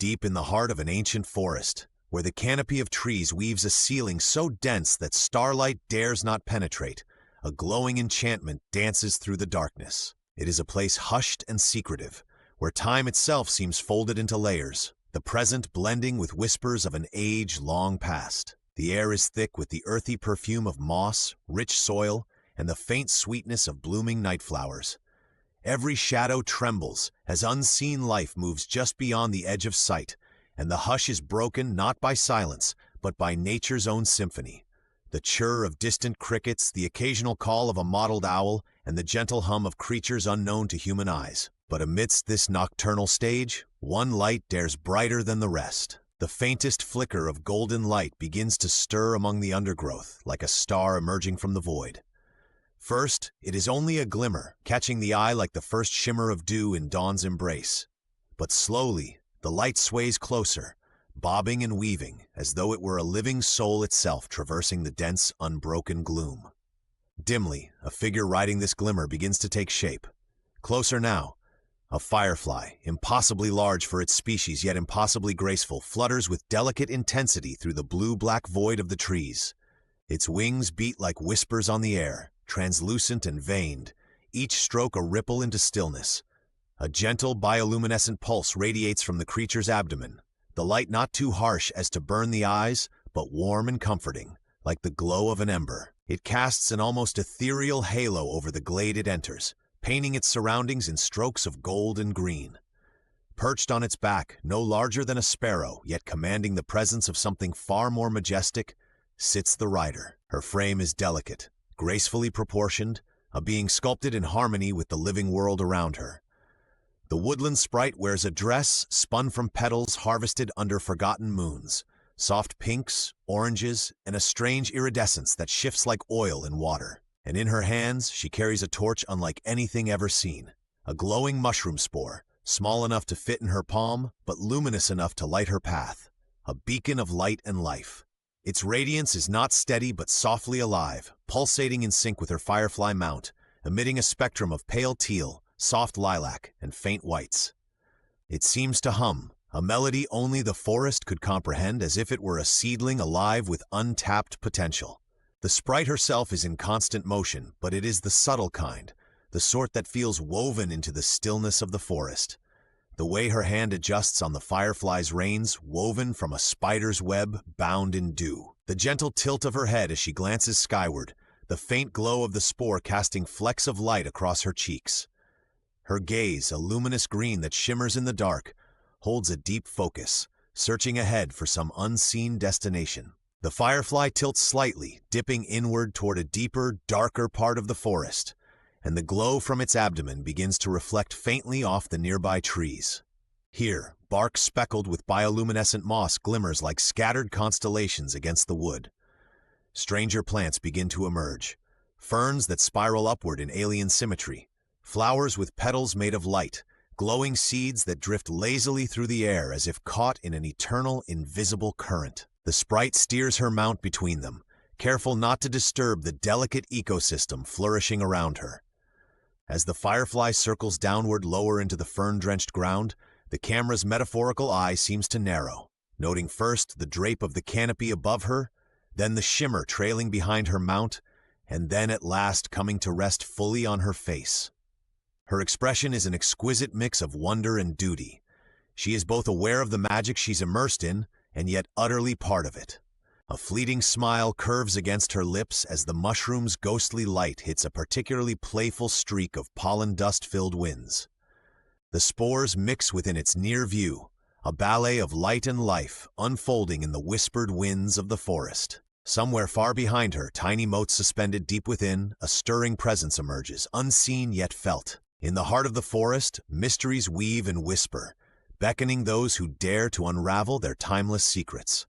deep in the heart of an ancient forest, where the canopy of trees weaves a ceiling so dense that starlight dares not penetrate. A glowing enchantment dances through the darkness. It is a place hushed and secretive, where time itself seems folded into layers, the present blending with whispers of an age long past. The air is thick with the earthy perfume of moss, rich soil, and the faint sweetness of blooming night flowers. Every shadow trembles as unseen life moves just beyond the edge of sight, and the hush is broken not by silence, but by nature's own symphony. The chirr of distant crickets, the occasional call of a mottled owl, and the gentle hum of creatures unknown to human eyes. But amidst this nocturnal stage, one light dares brighter than the rest. The faintest flicker of golden light begins to stir among the undergrowth, like a star emerging from the void. First, it is only a glimmer, catching the eye like the first shimmer of dew in dawn's embrace. But slowly, the light sways closer, bobbing and weaving, as though it were a living soul itself traversing the dense, unbroken gloom. Dimly, a figure riding this glimmer begins to take shape. Closer now, a firefly, impossibly large for its species yet impossibly graceful, flutters with delicate intensity through the blue-black void of the trees. Its wings beat like whispers on the air, translucent and veined, each stroke a ripple into stillness. A gentle bioluminescent pulse radiates from the creature's abdomen, the light not too harsh as to burn the eyes, but warm and comforting, like the glow of an ember. It casts an almost ethereal halo over the glade it enters, painting its surroundings in strokes of gold and green. Perched on its back, no larger than a sparrow, yet commanding the presence of something far more majestic, sits the rider. Her frame is delicate, gracefully proportioned, a being sculpted in harmony with the living world around her. The woodland sprite wears a dress spun from petals harvested under forgotten moons, soft pinks, oranges, and a strange iridescence that shifts like oil in water. And in her hands, she carries a torch unlike anything ever seen, a glowing mushroom spore, small enough to fit in her palm, but luminous enough to light her path, a beacon of light and life. Its radiance is not steady but softly alive, pulsating in sync with her firefly mount, emitting a spectrum of pale teal, soft lilac, and faint whites. It seems to hum, a melody only the forest could comprehend, as if it were a seedling alive with untapped potential. The sprite herself is in constant motion, but it is the subtle kind, the sort that feels woven into the stillness of the forest. The way her hand adjusts on the firefly's reins, woven from a spider's web bound in dew. The gentle tilt of her head as she glances skyward, the faint glow of the spore casting flecks of light across her cheeks. Her gaze, a luminous green that shimmers in the dark, holds a deep focus, searching ahead for some unseen destination. The firefly tilts slightly, dipping inward toward a deeper, darker part of the forest, and the glow from its abdomen begins to reflect faintly off the nearby trees. Here, bark speckled with bioluminescent moss glimmers like scattered constellations against the wood. Stranger plants begin to emerge, ferns that spiral upward in alien symmetry, flowers with petals made of light, glowing seeds that drift lazily through the air as if caught in an eternal, invisible current. The sprite steers her mount between them, careful not to disturb the delicate ecosystem flourishing around her. As the firefly circles downward lower into the fern-drenched ground, the camera's metaphorical eye seems to narrow, noting first the drape of the canopy above her, then the shimmer trailing behind her mount, and then at last coming to rest fully on her face. Her expression is an exquisite mix of wonder and duty. She is both aware of the magic she's immersed in, and yet utterly part of it. A fleeting smile curves against her lips as the mushroom's ghostly light hits a particularly playful streak of pollen dust-filled winds. The spores mix within its near view, a ballet of light and life unfolding in the whispered winds of the forest. Somewhere far behind her, tiny motes suspended deep within, a stirring presence emerges, unseen yet felt. In the heart of the forest, mysteries weave and whisper, beckoning those who dare to unravel their timeless secrets.